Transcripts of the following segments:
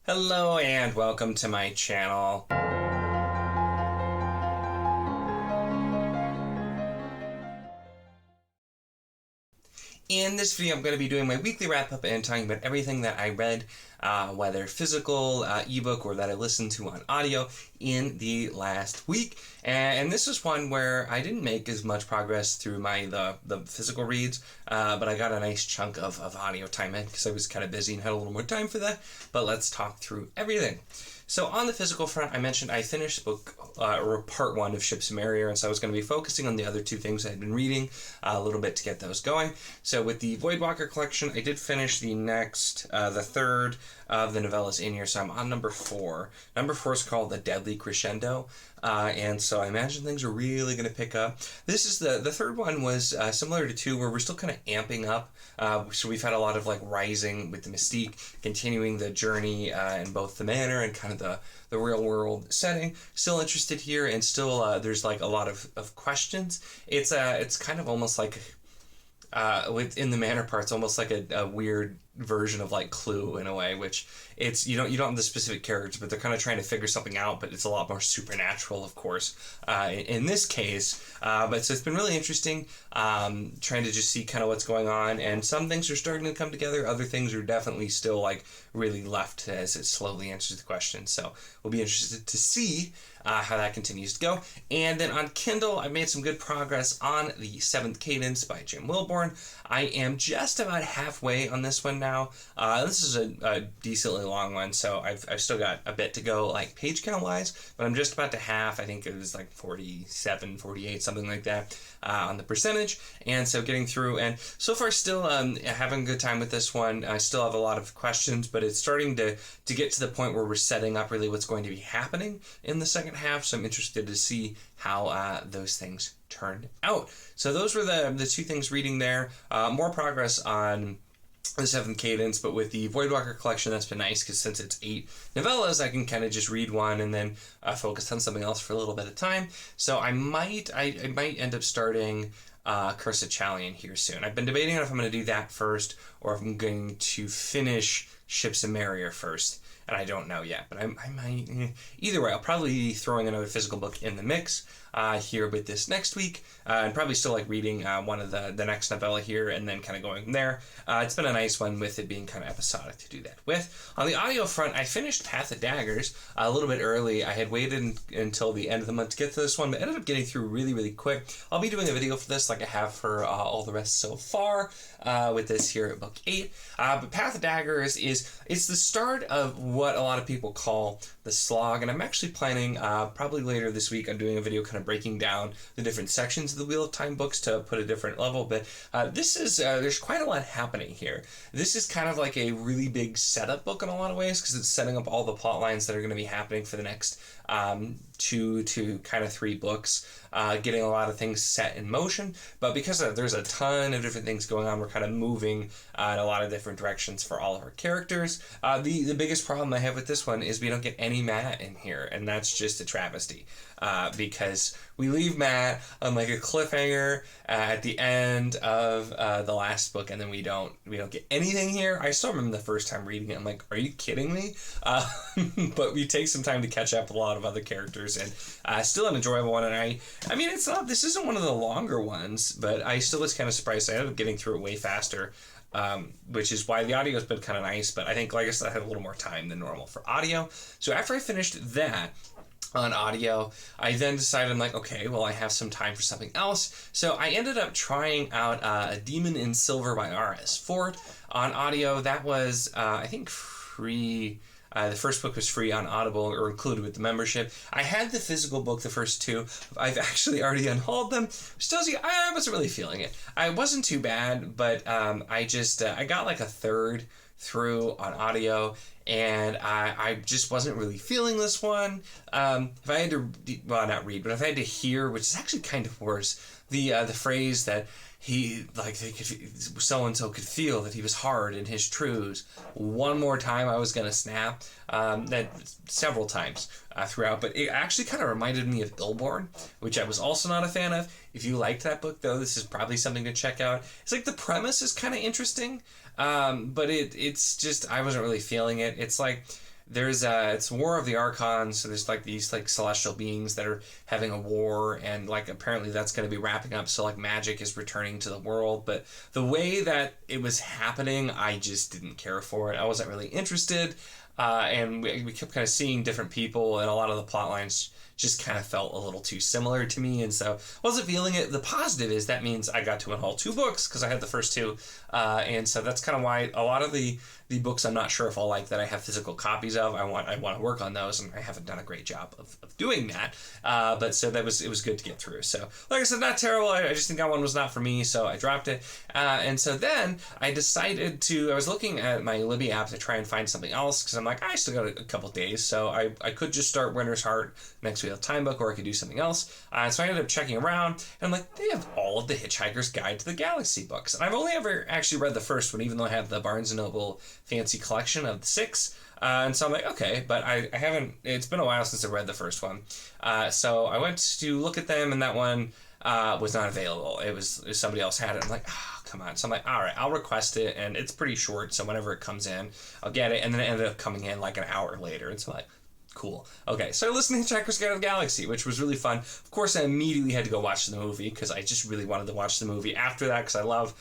Hello and welcome to my channel. In this video, I'm going to be doing my weekly wrap-up and talking about everything that I read, whether physical, ebook, or that I listened to on audio in the last week. And this is one where I didn't make as much progress through the physical reads, but I got a nice chunk of audio time in because I was kind of busy and had a little more time for that. But let's talk through everything. So on the physical front, I mentioned I finished book or part one of Ships of Merrier, and so I was going to be focusing on the other two things I had been reading a little bit to get those going. So with the Voidwalker collection, I did finish the third of the novellas in here, so I'm on number 4. Number 4 is called The Deadly Crescendo, and so I imagine things are really going to pick up. This is the third one was similar to 2, where we're still kind of amping up. So we've had a lot of like rising with the mystique, continuing the journey in both the manor and kind of the real world setting. Still interested here, and still there's like a lot of questions. It's kind of almost like within the manor parts, almost like a weird version of like Clue in a way, which it's you don't have the specific characters, but they're kind of trying to figure something out, but it's a lot more supernatural, of course, in this case. But so it's been really interesting, trying to just see kind of what's going on, and some things are starting to come together, other things are definitely still like really left as it slowly answers the question. So we'll be interested to see how that continues to go. And then on Kindle, I made some good progress on the 7th Cadence by Jim Wilborn. I am just about halfway on this one now. This is a decently long one, so I've still got a bit to go, like page count wise, but I'm just about to half. I think it was like 47, 48, something like that on the percentage. And so getting through, and so far still having a good time with this one. I still have a lot of questions, but it's starting to get to the point where we're setting up really what's going to be happening in the second half. So I'm interested to see how those things turned out. So those were the two things reading there. More progress on the 7th Cadence, but with the Voidwalker collection, that's been nice because since it's 8 novellas, I can kind of just read one and then focus on something else for a little bit of time. So I might end up starting Curse of Chalion here soon. I've been debating on if I'm going to do that first or if I'm going to finish Ships of Merrier first, and I don't know yet, but I might. Either way, I'll probably be throwing another physical book in the mix here with this next week, and probably still like reading one of the next novella here and then kind of going from there. It's been a nice one with it being kind of episodic to do that with. On the audio front, I finished Path of Daggers a little bit early. I had waited until the end of the month to get to this one, but ended up getting through really, really quick. I'll be doing a video for this like I have for all the rest so far with this here at book 8. But Path of Daggers it's the start of what a lot of people call the slog, and I'm actually planning probably later this week on doing a video kind of breaking down the different sections of the Wheel of Time books to put a different level. But this is there's quite a lot happening here. This is kind of like a really big setup book in a lot of ways because it's setting up all the plot lines that are going to be happening for the next 2 to kind of 3 books, getting a lot of things set in motion. But because there's a ton of different things going on, we're kind of moving in a lot of different directions for all of our characters. The biggest problem I have with this one is we don't get any Matt in here, and that's just a travesty, because we leave Matt on like a cliffhanger at the end of the last book, and then we don't get anything here. I still remember the first time reading it, I'm like, are you kidding me? But we take some time to catch up with a lot of other characters, and still an enjoyable one. And I mean, this isn't one of the longer ones, but I still was kind of surprised. I ended up getting through it way faster, which is why the audio has been kind of nice. But I think, like I said, I had a little more time than normal for audio. So after I finished that on audio, I then decided, I'm like, okay, well, I have some time for something else. So I ended up trying out A Demon in Silver by R.S. Ford on audio. That was, I think, free. The first book was free on Audible or included with the membership. I had the physical book, the first 2. I've actually already unhauled them, which tells you I wasn't really feeling it. I wasn't too bad, but I got like a third through on audio, and I just wasn't really feeling this one. If I had to, well, not read, but if I had to hear, which is actually kind of worse, the phrase that so-and-so could feel that he was hard in his truths. One more time, I was going to snap. That several times throughout, but it actually kind of reminded me of Illborn, which I was also not a fan of. If you liked that book, though, this is probably something to check out. It's like the premise is kind of interesting, but it's just, I wasn't really feeling it. It's like there's it's War of the Archons, so there's like these like celestial beings that are having a war, and like apparently that's going to be wrapping up, so like magic is returning to the world. But the way that it was happening, I just didn't care for it. I wasn't really interested, and we kept kind of seeing different people, and a lot of the plot lines just kind of felt a little too similar to me, and so wasn't feeling it. The positive is that means I got to unhaul 2 books because I had the first 2, and so that's kind of why a lot of the books I'm not sure if I'll like that I have physical copies of. I want to work on those, and I haven't done a great job of doing that. But so it was good to get through. So like I said, not terrible. I just think that one was not for me, so I dropped it. And so then I decided I was looking at my Libby app to try and find something else because I'm like, I still got a couple days, so I could just start Winter's Heart next week, time book, or I could do something else. So I ended up checking around, and I'm like, they have all of the Hitchhiker's Guide to the Galaxy books. And I've only ever actually read the first one, even though I have the Barnes & Noble fancy collection of the 6. And so I'm like, okay, but I haven't, it's been a while since I read the first one. So I went to look at them, and that one was not available. It was somebody else had it. I'm like, come on. So I'm like, all right, I'll request it, and it's pretty short, so whenever it comes in, I'll get it. And then it ended up coming in like an hour later. And so I'm like, cool. Okay, so I listened to Hitchhiker's Guide to the Galaxy, which was really fun. Of course, I immediately had to go watch the movie because I just really wanted to watch the movie after that because I love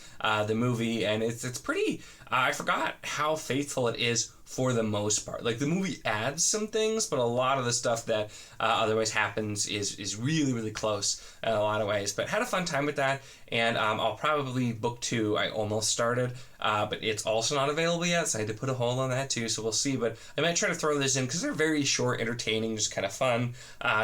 the movie, and it's pretty... I forgot how faithful it is for the most part. Like, the movie adds some things, but a lot of the stuff that otherwise happens is really, really close in a lot of ways. But had a fun time with that, and I'll probably book 2. I almost started, but it's also not available yet, so I had to put a hold on that too, so we'll see. But I might try to throw this in because they're very short, entertaining, just kind of fun,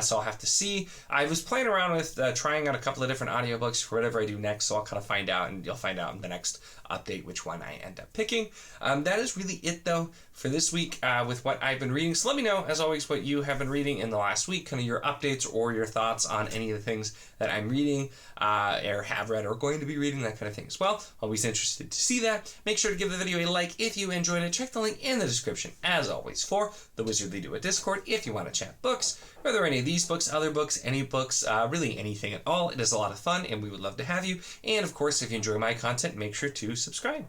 so I'll have to see. I was playing around with trying out a couple of different audiobooks for whatever I do next, so I'll kind of find out, and you'll find out in the next update which one I end up picking. That is really it, though, for this week with what I've been reading. So let me know, as always, what you have been reading in the last week, kind of your updates or your thoughts on any of the things that I'm reading or have read or going to be reading, that kind of thing as well. Always interested to see that. Make sure to give the video a like if you enjoyed it. Check the link in the description, as always, for the Wizardly Do It Discord if you want to chat books, whether any of these books, other books, any books, really anything at all. It is a lot of fun, and we would love to have you. And, of course, if you enjoy my content, make sure to subscribe.